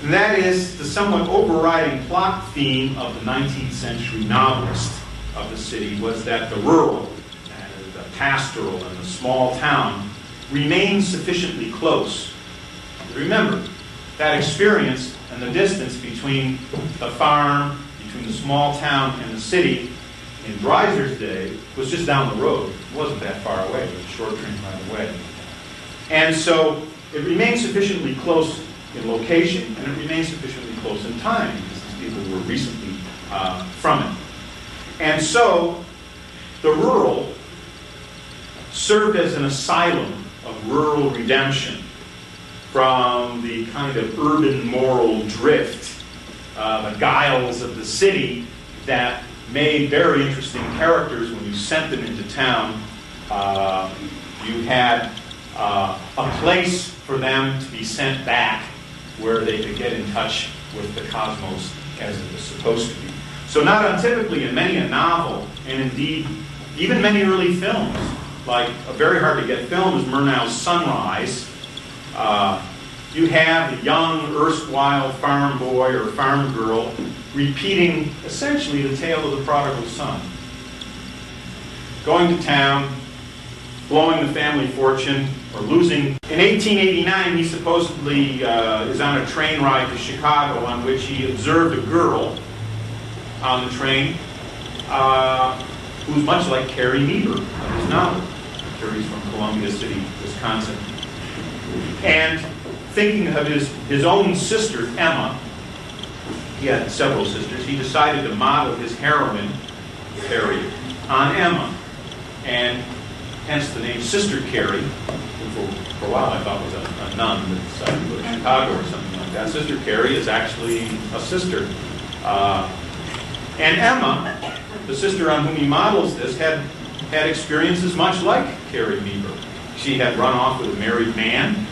And that is the somewhat overriding plot theme of the 19th century novelist of the city was that the rural, and the pastoral, and the small town remained sufficiently close. Remember, that experience and the distance between the farm, between the small town and the city in Dreiser's day was just down the road. It wasn't that far away. It was a short train ride away. And so it remained sufficiently close in location, and it remained sufficiently close in time, because these people were recently from it. And so the rural served as an asylum of rural redemption from the kind of urban moral drift, the guiles of the city that made very interesting characters when you sent them into town. You had a place for them to be sent back where they could get in touch with the cosmos as it was supposed to be. So not untypically in many a novel, and indeed even many early films, like a very hard to get film is Murnau's Sunrise, you have the young, erstwhile farm boy or farm girl repeating essentially the tale of the prodigal son. Going to town, blowing the family fortune, or losing. In 1889, he supposedly is on a train ride to Chicago on which he observed a girl on the train who's much like Carrie Niebuhr of his novel. Carrie's from Columbia City, Wisconsin. And thinking of his own sister, Emma, he had several sisters, he decided to model his heroine, Carrie, on Emma. And hence the name Sister Carrie, who for a while I thought was a nun that decided to go to Chicago or something like that. Sister Carrie is actually a sister. And Emma, the sister on whom he models this, had experiences much like Carrie Niebuhr. She had run off with a married man,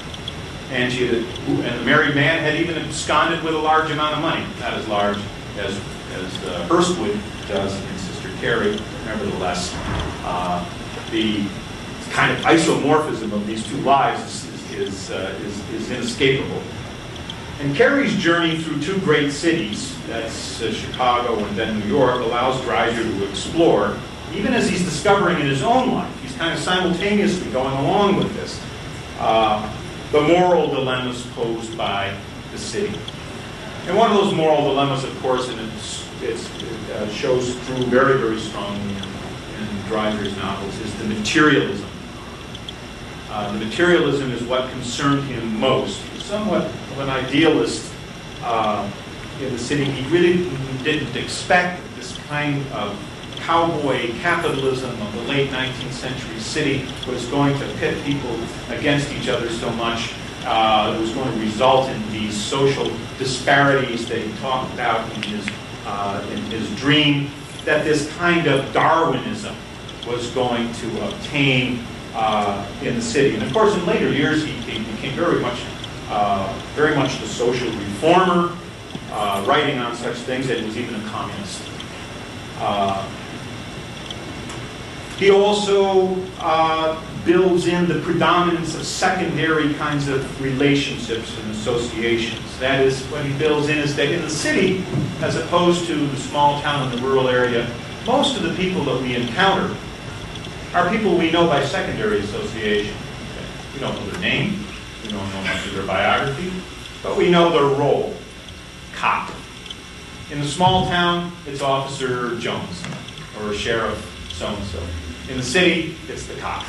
and the married man had even absconded with a large amount of money. Not as large as Hurstwood does in Sister Carrie. Nevertheless, the kind of isomorphism of these two lives is inescapable. And Carrie's journey through two great cities, that's Chicago and then New York, allows Dreiser to explore, even as he's discovering in his own life, he's kind of simultaneously going along with this, the moral dilemmas posed by the city. And one of those moral dilemmas, of course, and it shows through very, very strongly in Dreiser's novels, is the materialism. The materialism is what concerned him most. He was somewhat of an idealist in the city. He really didn't expect this kind of cowboy capitalism of the late 19th century city was going to pit people against each other so much. It was going to result in these social disparities that he talked about in his dream, that this kind of Darwinism was going to obtain in the city. And of course, in later years, he became very much the social reformer, writing on such things that he was even a communist. He also builds in the predominance of secondary kinds of relationships and associations. That is, what he builds in is that in the city, as opposed to the small town and the rural area, most of the people that we encounter are people we know by secondary association. We don't know their name, we don't know much of their biography, but we know their role. Cop. In the small town, it's Officer Jones, or Sheriff so-and-so. In the city, it's the cop.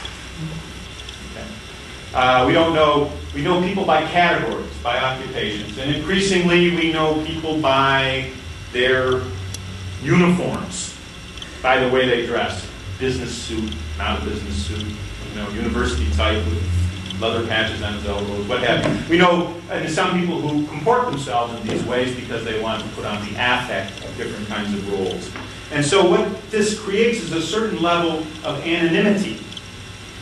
Okay. We know people by categories, by occupations, and increasingly we know people by their uniforms, by the way they dress. Business suit, not a business suit, university type with leather patches on his elbows, what have you. We know some people who comport themselves in these ways because they want to put on the affect of different kinds of roles. And so what this creates is a certain level of anonymity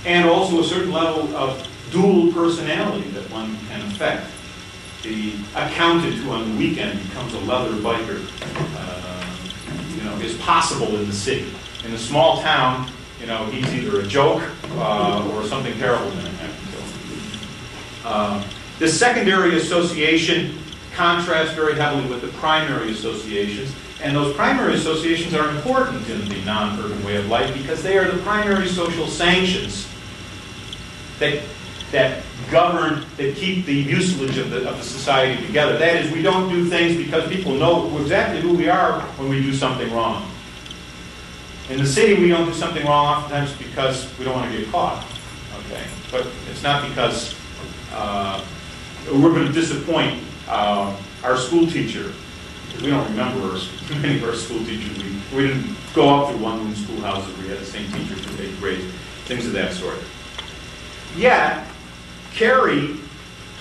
and also a certain level of dual personality that one can affect. The accountant who on the weekend becomes a leather biker is possible in the city. In a small town, he's either a joke or something terrible going to happen to him. This secondary association contrasts very heavily with the primary associations. And those primary associations are important in the non-urban way of life because they are the primary social sanctions that govern, that keep the mucilage of the society together. That is, we don't do things because people know exactly who we are when we do something wrong. In the city, we don't do something wrong oftentimes because we don't want to get caught. Okay, but it's not because we're going to disappoint our school teacher. We don't remember many of our school teachers. We didn't go up through one-room schoolhouses where we had the same teacher for 8th grade, things of that sort. Yet, Carrie,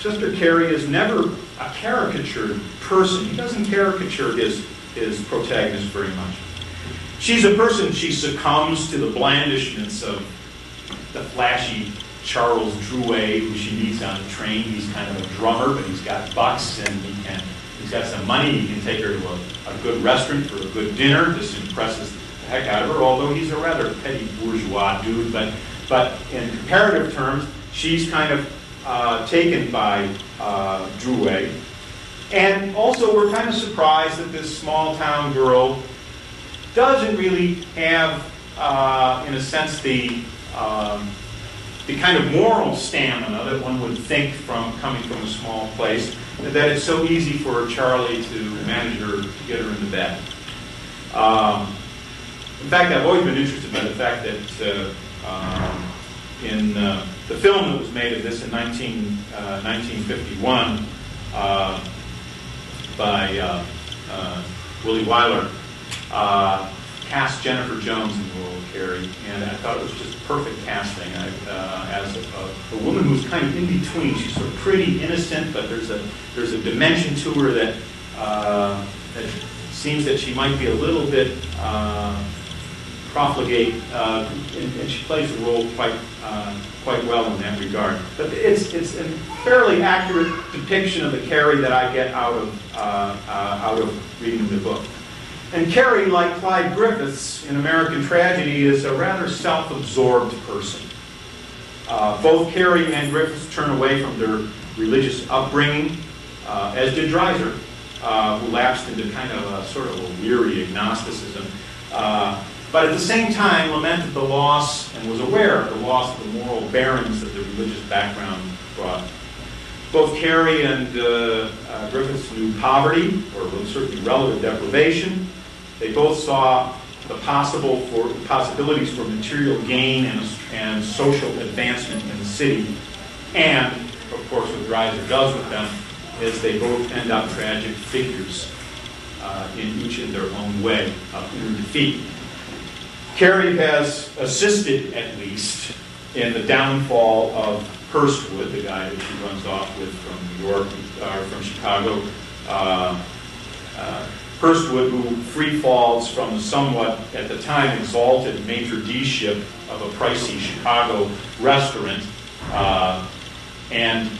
Sister Carrie, is never a caricatured person. He doesn't caricature his protagonist very much. She's a person, she succumbs to the blandishments of the flashy Charles Drouet, who she meets on the train. He's kind of a drummer, but he's got bucks and he's got some money. He can take her to a good restaurant for a good dinner. This impresses the heck out of her, although he's a rather petty bourgeois dude. But in comparative terms, she's kind of taken by Drouet. And also, we're kind of surprised that this small town girl doesn't really have, in a sense, the kind of moral stamina that one would think from coming from a small place, that it's so easy for Charlie to manage her, to get her into bed. In fact, I've always been interested by the fact that in the film that was made of this in 1951 by Willie Wyler, cast Jennifer Jones in the role of Carrie, and I thought it was just perfect casting. As a woman who's kind of in between. She's sort of pretty, innocent, but there's a dimension to her that seems that she might be a little bit profligate, and she plays the role quite well in that regard. But it's a fairly accurate depiction of the Carrie that I get out of reading the book. And Carrie, like Clyde Griffiths in American Tragedy, is a rather self-absorbed person. Both Carrie and Griffiths turn away from their religious upbringing, as did Dreiser, who lapsed into kind of a sort of a weary agnosticism. But at the same time lamented the loss and was aware of the loss of the moral bearings that the religious background brought. Both Carrie and Griffiths knew poverty, or certainly relative deprivation. They both saw the possibilities for material gain and social advancement in the city. And, of course, what Dreiser does with them is they both end up tragic figures, each in their own way, of inner defeat. Carrie has assisted, at least, in the downfall of Hurstwood, the guy that she runs off with from New York, from Chicago. Hurstwood, who free falls from the somewhat, at the time, exalted maitre d'-ship of a pricey Chicago restaurant, and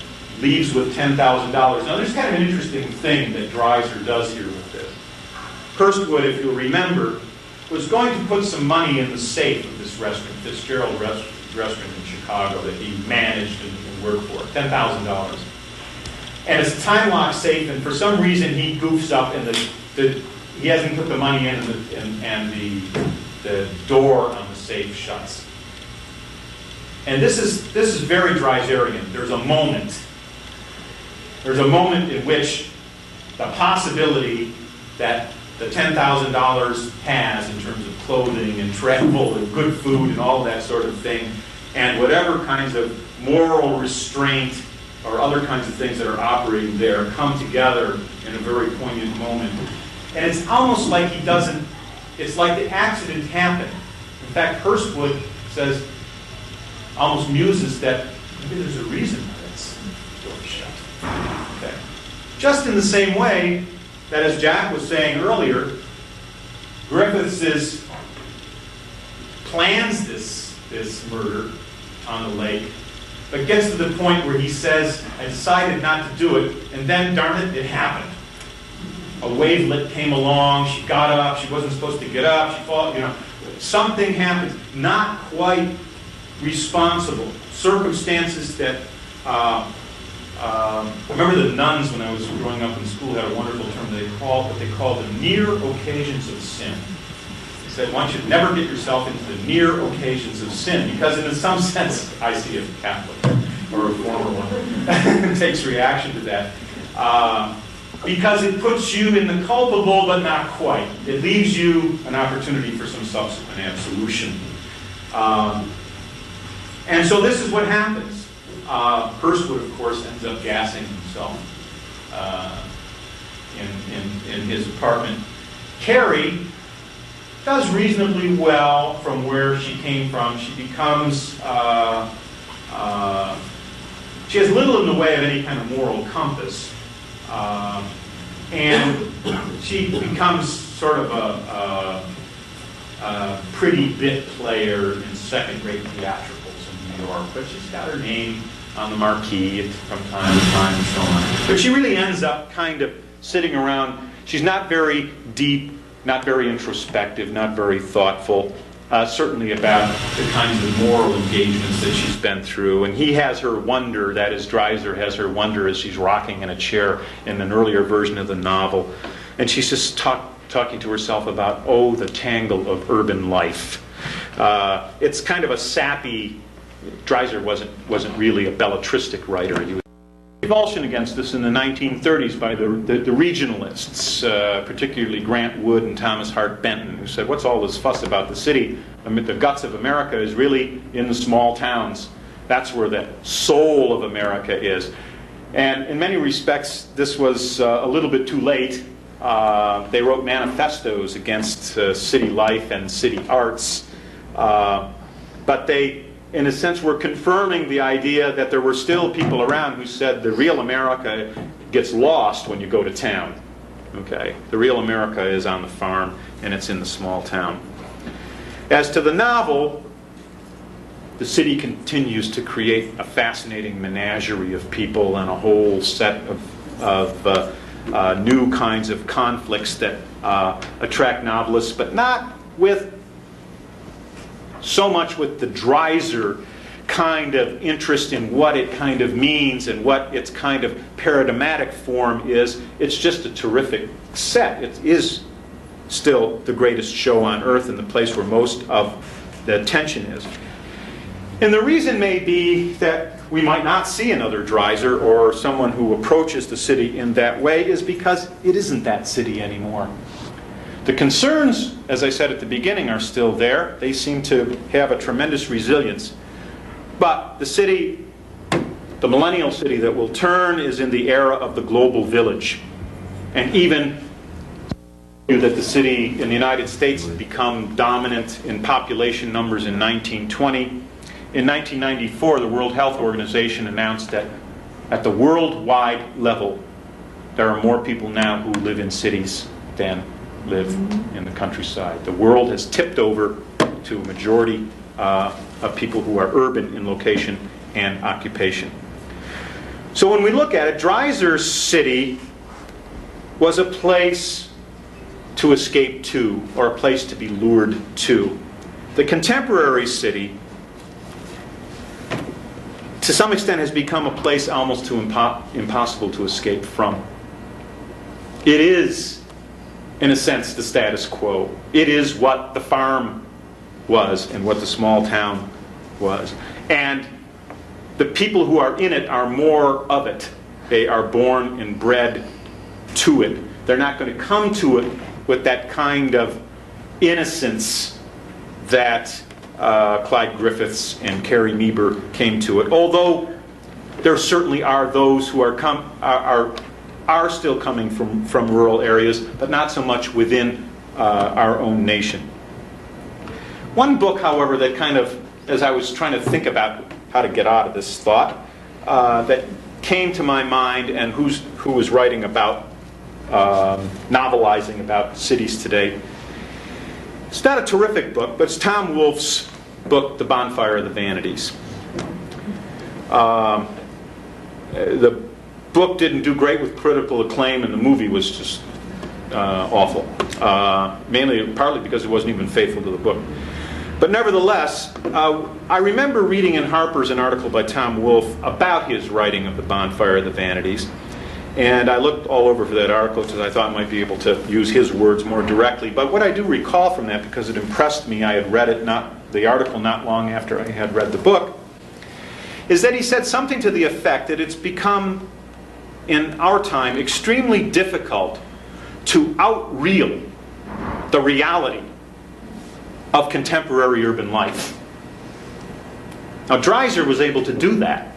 leaves with $10,000. Now, there's kind of an interesting thing that Dreiser does here with this. Hurstwood, if you'll remember, was going to put some money in the safe of this restaurant, Fitzgerald Restaurant in Chicago, that he managed and worked for, $10,000. And it's a time-locked safe, and for some reason he goofs up, and he hasn't put the money in, and the door on the safe shuts. And this is very Dreiserian. There's a moment in which the possibility that the $10,000 has in terms of clothing and travel and good food and all that sort of thing, and whatever kinds of moral restraint or other kinds of things that are operating there come together in a very poignant moment. And it's almost like he doesn't, it's like the accident happened. In fact, Hurstwood says, almost muses that maybe there's a reason why this door is shut. Okay. Just in the same way that, as Jack was saying earlier, Griffiths plans this murder on the lake, but gets to the point where he says, I decided not to do it, and then, darn it, it happened. A wavelet came along, she got up, she wasn't supposed to get up, she fell, something happened, not quite responsible. Circumstances that remember the nuns when I was growing up in school had a wonderful term what they called the near occasions of sin. They said, one should never get yourself into the near occasions of sin, because in some sense, I see a Catholic or a former one takes reaction to that. Because it puts you in the culpable, but not quite. It leaves you an opportunity for some subsequent absolution. And so this is what happens. Hurstwood, of course, ends up gassing himself in his apartment. Carrie does reasonably well from where she came from. She becomes, she has little in the way of any kind of moral compass. And she becomes sort of a pretty bit player in second-rate theatricals in New York. But she's got her name on the marquee from time to time and so on. But she really ends up kind of sitting around. She's not very deep, not very introspective, not very thoughtful, certainly about the kinds of moral engagements that she's been through. And he has her wonder, that is, Dreiser has her wonder as she's rocking in a chair in an earlier version of the novel. And she's just talking to herself about, oh, the tangle of urban life. It's kind of a sappy. Dreiser wasn't really a belletristic writer. He was revulsion against this in the 1930s by the regionalists, particularly Grant Wood and Thomas Hart Benton, who said, what's all this fuss about the city? I mean, the guts of America is really in the small towns. That's where the soul of America is. And in many respects, this was a little bit too late. They wrote manifestos against city life and city arts. But they, in a sense, were confirming the idea that there were still people around who said the real America gets lost when you go to town. Okay, the real America is on the farm and it's in the small town. As to the novel, the city continues to create a fascinating menagerie of people and a whole set of new kinds of conflicts that attract novelists, but not with so much with the Dreiser kind of interest in what it kind of means and what its kind of paradigmatic form is. It's just a terrific set. It is still the greatest show on earth and the place where most of the attention is. And the reason may be that we might not see another Dreiser or someone who approaches the city in that way is because it isn't that city anymore. The concerns, as I said at the beginning, are still there. They seem to have a tremendous resilience. But the city, the millennial city that will turn, is in the era of the global village. And even that the city in the United States had become dominant in population numbers in 1920. In 1994, the World Health Organization announced that at the worldwide level, there are more people now who live in cities than live in the countryside. The world has tipped over to a majority of people who are urban in location and occupation. So when we look at it, Dreiser's city was a place to escape to, or a place to be lured to. The contemporary city, to some extent, has become a place almost too impossible to escape from. It is, in a sense, the status quo. It is what the farm was and what the small town was. And the people who are in it are more of it. They are born and bred to it. They're not going to come to it with that kind of innocence that Clyde Griffiths and Carrie Niebuhr came to it. Although there certainly are those who are still coming from rural areas, but not so much within our own nation. One book, however, that kind of, as I was trying to think about how to get out of this thought, that came to my mind, and who was writing about novelizing about cities today. It's not a terrific book, but it's Tom Wolfe's book, The Bonfire of the Vanities. The book didn't do great with critical acclaim, and the movie was just awful. Partly because it wasn't even faithful to the book. But nevertheless, I remember reading in Harper's an article by Tom Wolfe about his writing of The Bonfire of the Vanities. And I looked all over for that article because I thought I might be able to use his words more directly. But what I do recall from that, because it impressed me, I had read it, the article not long after I had read the book, is that he said something to the effect that it's become, in our time, extremely difficult to outreal the reality of contemporary urban life. Now, Dreiser was able to do that.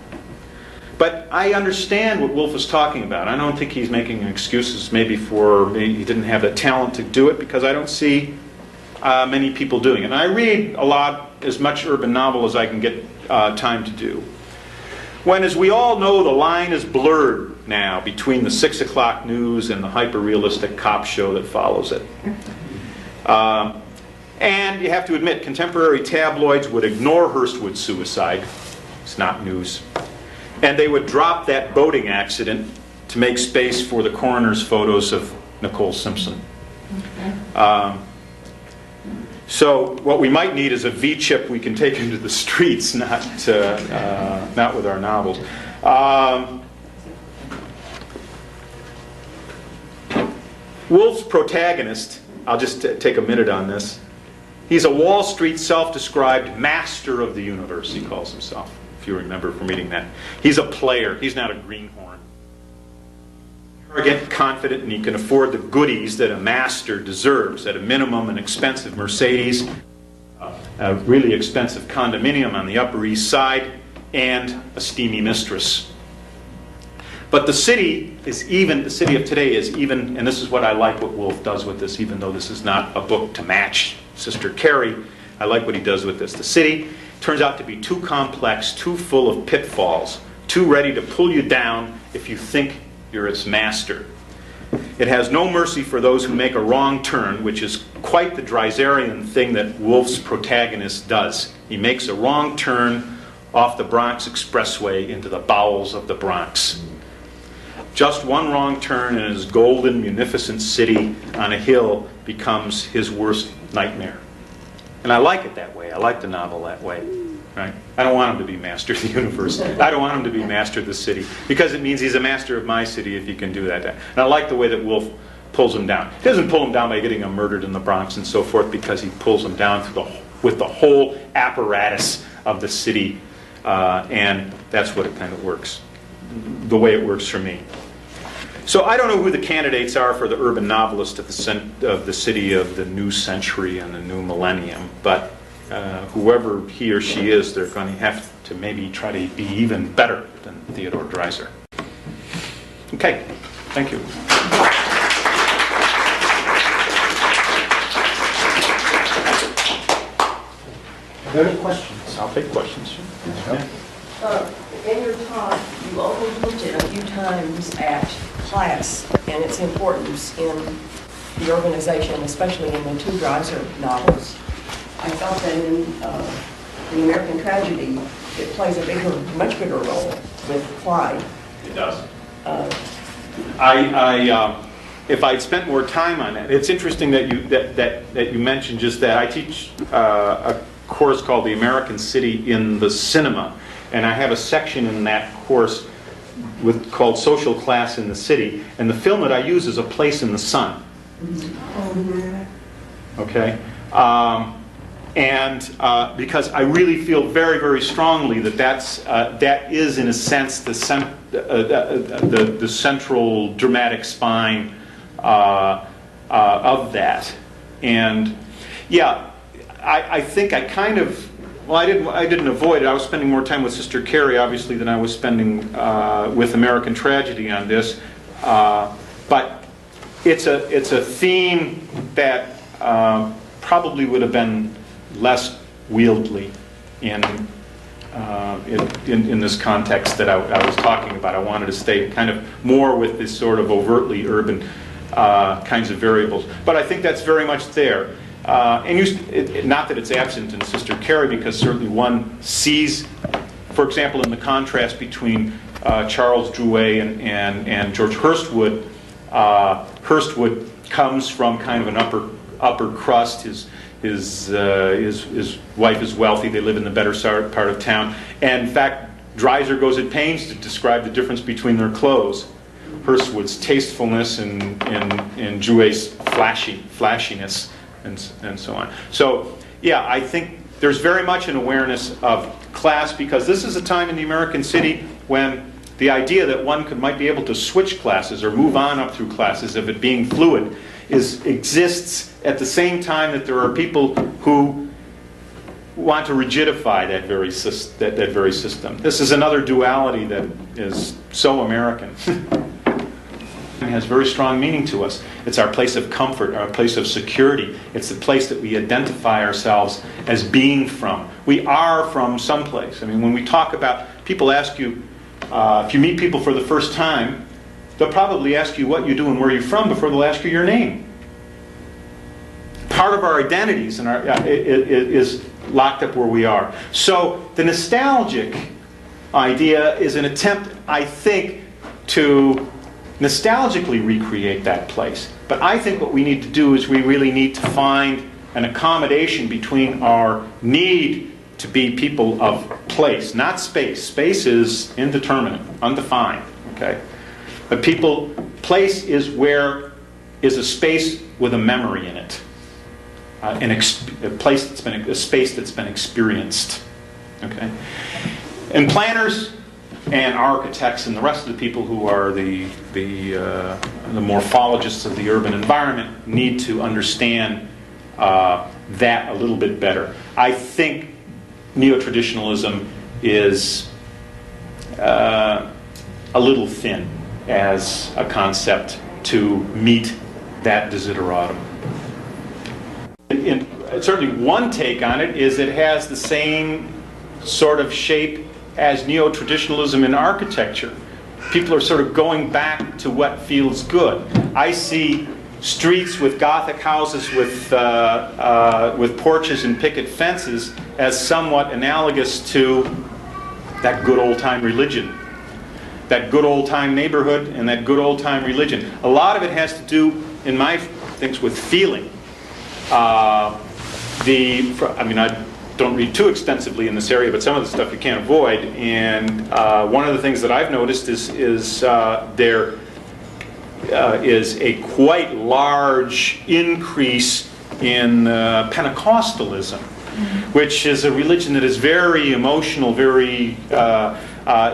But I understand what Wolfe is talking about. I don't think he's making excuses maybe he didn't have the talent to do it, because I don't see many people doing it. And I read a lot, as much urban novel as I can get time to do. When, as we all know, the line is blurred now between the 6 o'clock news and the hyper-realistic cop show that follows it. And you have to admit, contemporary tabloids would ignore Hurstwood's suicide. It's not news. And they would drop that boating accident to make space for the coroner's photos of Nicole Simpson. So what we might need is a V-chip we can take into the streets, not with our novels. Wolfe's protagonist, I'll just take a minute on this. He's a Wall Street self-described master of the universe, he calls himself, if you remember from reading that. He's a player. He's not a greenhorn. Arrogant, confident, and he can afford the goodies that a master deserves. At a minimum, an expensive Mercedes, a really expensive condominium on the Upper East Side, and a steamy mistress. But the city of today is even, and this is what I like what Wolfe does with this, even though this is not a book to match Sister Carrie, I like what he does with this. The city turns out to be too complex, too full of pitfalls, too ready to pull you down if you think you're its master. It has no mercy for those who make a wrong turn, which is quite the Dreiserian thing that Wolfe's protagonist does. He makes a wrong turn off the Bronx Expressway into the bowels of the Bronx. Just one wrong turn in his golden, munificent city on a hill becomes his worst nightmare. And I like it that way. I like the novel that way. Right? I don't want him to be master of the universe. I don't want him to be master of the city, because it means he's a master of my city if he can do that. And I like the way that Wolfe pulls him down. He doesn't pull him down by getting him murdered in the Bronx and so forth, because he pulls him down with the whole apparatus of the city, and that's what it kind of works, the way it works for me. So I don't know who the candidates are for the urban novelist of the city of the new century and the new millennium, but whoever he or she is, they're going to have to maybe try to be even better than Theodore Dreiser. Okay, thank you. Are there any questions? I'll take questions. Yeah. In your talk, you also looked at a few times at class and its importance in the organization, especially in the two Dreiser novels. I felt that in the American Tragedy, it plays a much bigger role with Clyde. It does. If I'd spent more time on it, it's interesting that you mentioned just that. I teach a course called The American City in the Cinema, and I have a section in that course called Social Class in the City, and the film that I use is A Place in the Sun. Okay? Because I really feel very, very strongly that that is, in a sense, the central dramatic spine of that. And yeah, I think I kind of, well, I didn't avoid it. I was spending more time with Sister Carrie, obviously, than I was spending with American Tragedy on this. But it's a theme that probably would have been less wieldy in this context that I was talking about. I wanted to stay kind of more with this sort of overtly urban kinds of variables. But I think that's very much there. Not that it's absent in Sister Carrie, because certainly one sees, for example, in the contrast between Charles Drouet and George Hurstwood. Hurstwood comes from kind of an upper crust. His wife is wealthy. They live in the better part of town. And in fact, Dreiser goes at pains to describe the difference between their clothes. Hurstwood's tastefulness and Jouet's flashiness, and so on. So, yeah, I think there's very much an awareness of class, because this is a time in the American city when the idea that one might be able to switch classes or move on up through classes of it being fluid exists at the same time that there are people who want to rigidify that very system. This is another duality that is so American. It has very strong meaning to us. It's our place of comfort, our place of security. It's the place that we identify ourselves as being from. We are from someplace. I mean, when we talk about, people ask you, if you meet people for the first time, they'll probably ask you what you do and where you're from before they'll ask you your name. Part of our identities and is locked up where we are. So the nostalgic idea is an attempt, I think, to nostalgically recreate that place. But I think what we need to do is we really need to find an accommodation between our need to be people of place, not space. Space is indeterminate, undefined, okay? But place is a space with a memory in it. A space that's been experienced, okay? And planners and architects and the rest of the people who are the morphologists of the urban environment need to understand that a little bit better. I think neo-traditionalism is a little thin as a concept to meet that desideratum. Certainly one take on it is it has the same sort of shape as neo-traditionalism in architecture. People are sort of going back to what feels good. I see streets with Gothic houses with porches and picket fences as somewhat analogous to that good old-time religion, that good old-time neighborhood, and that good old-time religion. A lot of it has to do, in my things, with feeling. I don't read too extensively in this area, but some of the stuff you can't avoid. And one of the things that I've noticed is there is a quite large increase in Pentecostalism, which is a religion that is very emotional,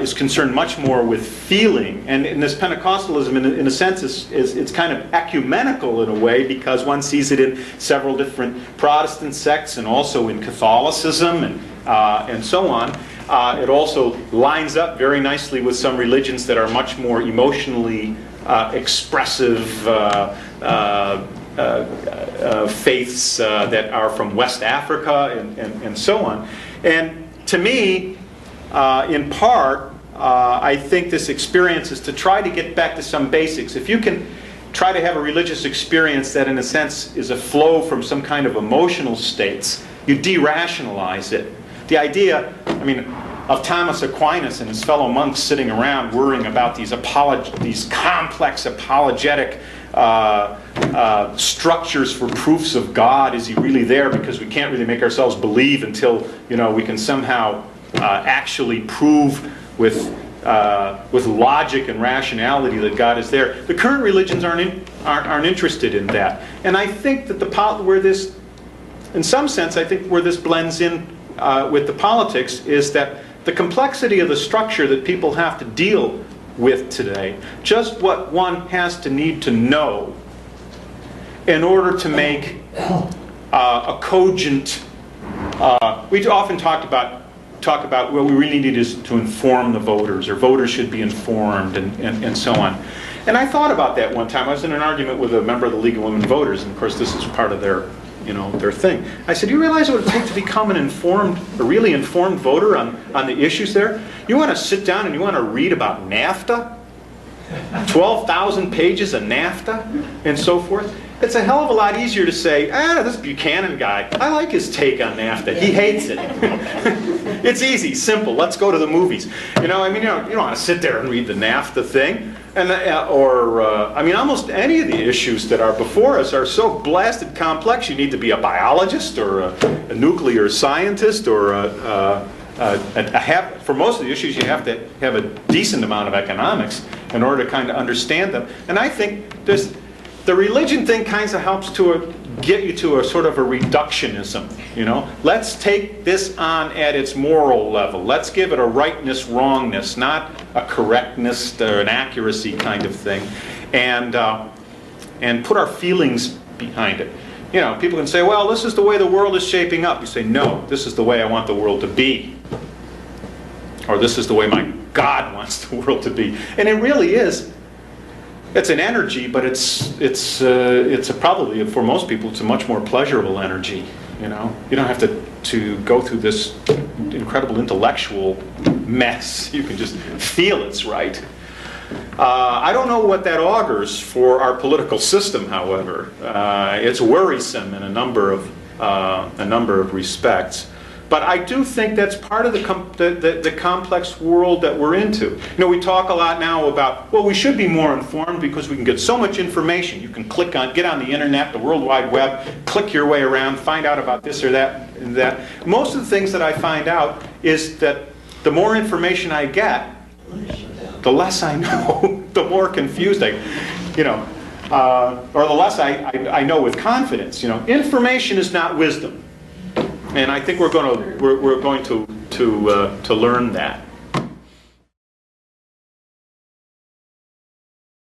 is concerned much more with feeling. And this Pentecostalism, in a sense, it's kind of ecumenical in a way, because one sees it in several different Protestant sects and also in Catholicism and so on. It also lines up very nicely with some religions that are much more emotionally expressive faiths that are from West Africa and so on. And to me, in part, I think this experience is to try to get back to some basics. If you can try to have a religious experience that, in a sense, is a flow from some kind of emotional states, you de-rationalize it. The idea, of Thomas Aquinas and his fellow monks sitting around worrying about these complex apologetic structures for proofs of God. Is he really there? Because we can't really make ourselves believe until we can somehow actually prove with logic and rationality that God is there. The current religions aren't interested in that, and I think that in some sense, I think where this blends in with the politics is that the complexity of the structure that people have to deal with today, just what one has to need to know in order to make a cogent. We often talk about what we really need is to inform the voters, or voters should be informed, and so on. And I thought about that one time. I was in an argument with a member of the League of Women Voters, and of course this is part of their thing. I said, "Do you realize what it would take to become a really informed voter on the issues there? You want to sit down and you want to read about NAFTA? 12,000 pages of NAFTA and so forth. It's a hell of a lot easier to say, this Buchanan guy, I like his take on NAFTA. He hates it. It's easy, simple. Let's go to the movies. You don't want to sit there and read the NAFTA thing. And almost any of the issues that are before us are so blasted complex. You need to be a biologist or a nuclear scientist or for most of the issues, you have to have a decent amount of economics in order to kind of understand them. And I think the religion thing kind of helps to get you to a sort of a reductionism. Let's take this on at its moral level. Let's give it a rightness, wrongness, not a correctness or an accuracy kind of thing, and put our feelings behind it. People can say, well, this is the way the world is shaping up. You say, no, this is the way I want the world to be. Or this is the way my God wants the world to be. And it really is. It's an energy, but it's probably, for most people, it's a much more pleasurable energy. You don't have to go through this incredible intellectual mess. You can just feel it's right. I don't know what that augurs for our political system, however. It's worrisome in a number of respects. But I do think that's part of the complex world that we're into. We talk a lot now about, well, we should be more informed because we can get so much information. You can get on the internet, the World Wide Web, click your way around, find out about this or that and that. Most of the things that I find out is that the more information I get, the less I know, the more confused or the less I know with confidence. Information is not wisdom. And I think we're going to learn that.